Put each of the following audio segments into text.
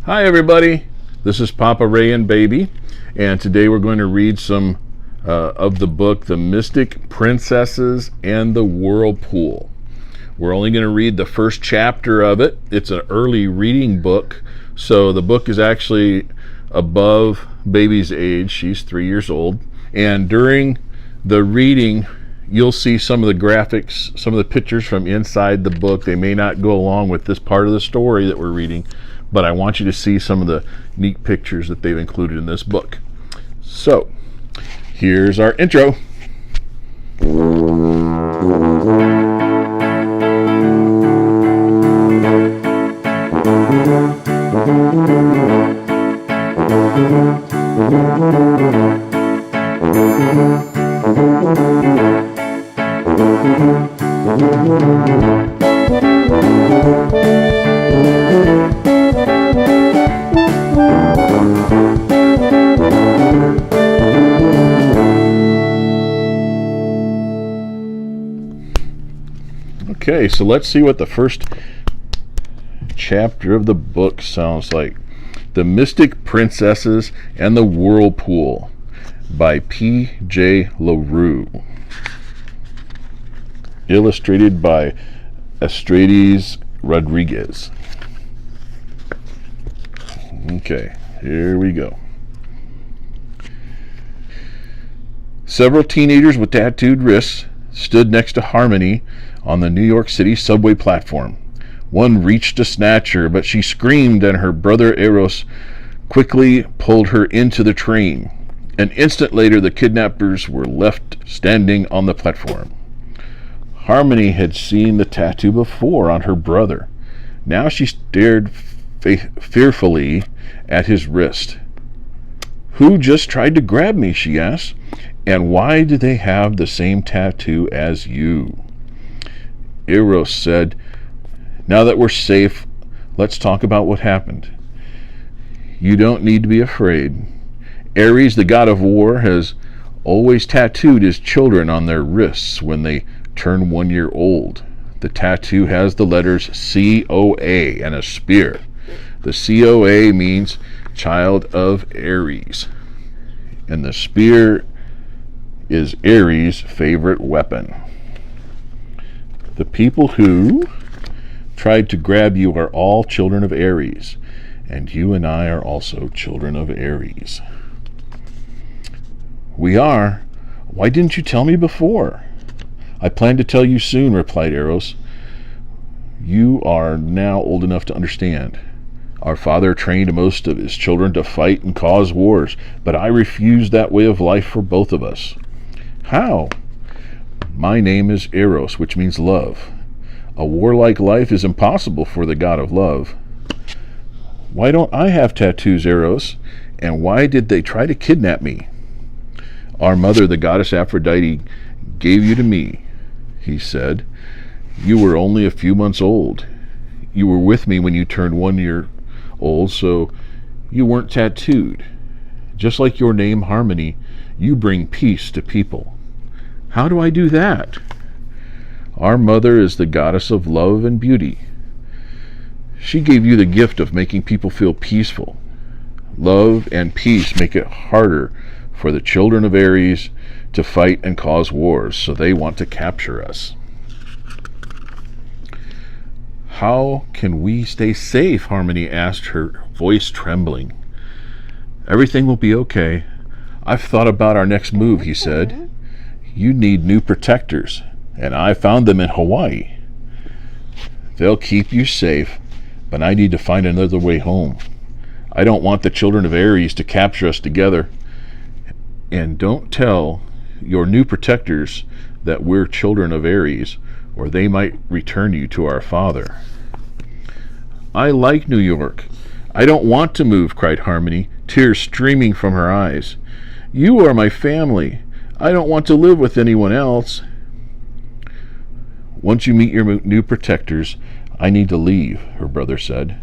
Hi everybody, this is Papa Ray and Baby, and today we're going to read some of the book The Mystic Princesses and the Whirlpool. We're only going to read the first chapter of it. It's an early reading book, so the book is actually above Baby's age. She's 3 years old, and during the reading you'll see some of the graphics, some of the pictures from inside the book. They may not go along with this part of the story that we're reading, but I want you to see some of the neat pictures that they've included in this book. So, here's our intro. Okay, so let's see what the first chapter of the book sounds like. The Mystic Princesses and the Whirlpool by P.J. LaRue. Illustrated by Estrades Rodriguez. Okay, here we go. Several teenagers with tattooed wrists stood next to Harmony on the New York City subway platform. One reached to snatch her, but she screamed, and her brother Eros quickly pulled her into the train. An instant later, the kidnappers were left standing on the platform. Harmony had seen the tattoo before on her brother. Now she stared fearfully at his wrist. "Who just tried to grab me?" she asked. "And why do they have the same tattoo as you?" Eros said, "Now that we're safe, let's talk about what happened. You don't need to be afraid. Ares, the god of war, has always tattooed his children on their wrists when they turn 1 year old. The tattoo has the letters COA and a spear. The COA means child of Ares, and the spear is Ares' favorite weapon. The people who tried to grab you are all children of Ares, and you and I are also children of Ares." "We are? Why didn't you tell me before?" "I plan to tell you soon," replied Eros. "You are now old enough to understand. Our father trained most of his children to fight and cause wars, but I refused that way of life for both of us." "How?" "My name is Eros, which means love. A warlike life is impossible for the god of love." "Why don't I have tattoos, Eros? And why did they try to kidnap me?" "Our mother, the goddess Aphrodite, gave you to me," he said. "You were only a few months old. You were with me when you turned 1 year old, so you weren't tattooed. Just like your name, Harmony, you bring peace to people." "How do I do that?" "Our mother is the goddess of love and beauty. She gave you the gift of making people feel peaceful. Love and peace make it harder for the children of Ares to fight and cause wars, so they want to capture us." "How can we stay safe?" Harmony asked, her voice trembling. "Everything will be okay. I've thought about our next move," he said. "You need new protectors, and I found them in Hawaii. They'll keep you safe, but I need to find another way home. I don't want the children of Ares to capture us together. And don't tell your new protectors that we're children of Ares, or they might return you to our father." "I like New York. I don't want to move," cried Harmony, tears streaming from her eyes. "You are my family. I don't want to live with anyone else." "Once you meet your new protectors, I need to leave," her brother said.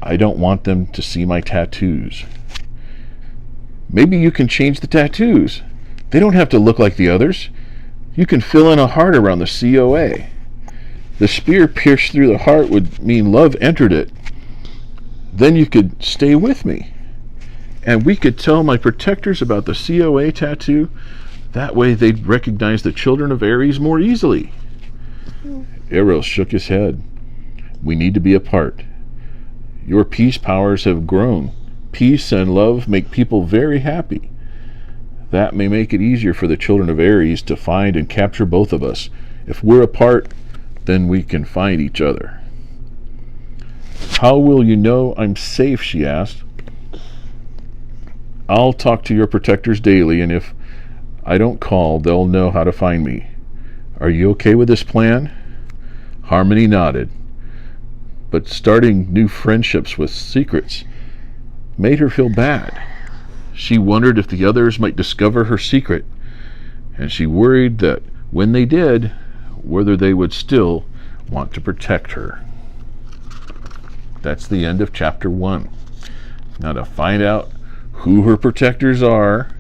"I don't want them to see my tattoos." "Maybe you can change the tattoos. They don't have to look like the others. You can fill in a heart around the COA. The spear pierced through the heart would mean love entered it. Then you could stay with me. And we could tell my protectors about the COA tattoo. That way they'd recognize the children of Aries more easily. Eros shook his head. We need to be apart. Your peace powers have grown. Peace and love make people very happy. That may make it easier for the children of Aries to find and capture both of us. If we're apart, then we can find each other. How will you know I'm safe, she asked. I'll talk to your protectors daily, and if I don't call, they'll know how to find me. Are you okay with this plan? Harmony nodded. But starting new friendships with secrets made her feel bad. She wondered if the others might discover her secret, and she worried that when they did, whether they would still want to protect her. That's the end of chapter 1. Now to find out who her protectors are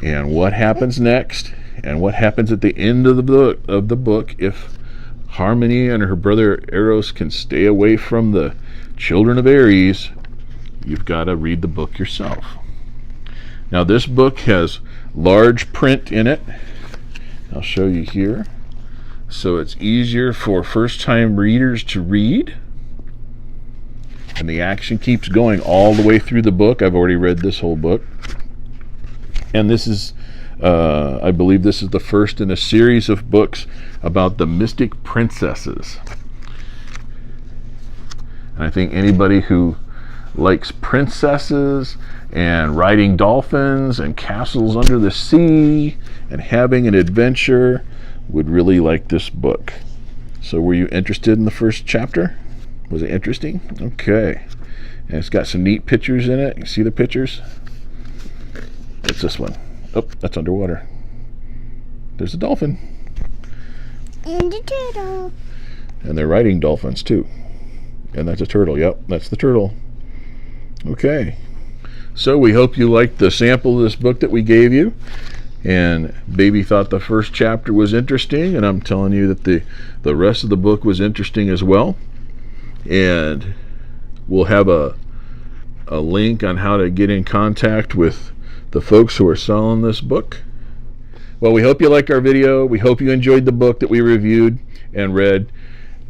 and what happens next and what happens at the end of the book if Harmony and her brother Eros can stay away from the children of Aries, you've got to read the book yourself. Now this book has large print in it. I'll show you here. So it's easier for first-time readers to read. And the action keeps going all the way through the book. I've already read this whole book. And this is, I believe this is the first in a series of books about the mystic princesses. And I think anybody who likes princesses and riding dolphins and castles under the sea and having an adventure would really like this book. So were you interested in the first chapter? Was it interesting? Okay. And it's got some neat pictures in it. You see the pictures? What's this one? Oh, that's underwater. There's a dolphin. And a turtle. And they're riding dolphins too. And that's a turtle. Yep, that's the turtle. Okay. So we hope you liked the sample of this book that we gave you. And Baby thought the first chapter was interesting, and I'm telling you that the rest of the book was interesting as well. And we'll have a link on how to get in contact with the folks who are selling this book. Well, we hope you liked our video. We hope you enjoyed the book that we reviewed and read.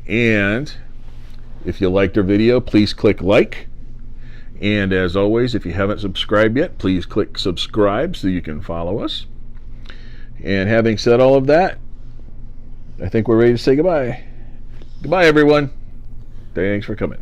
And if you liked our video, please click like. And as always, if you haven't subscribed yet, please click subscribe so you can follow us. And having said all of that, I think we're ready to say goodbye. Goodbye, everyone. Thanks for coming.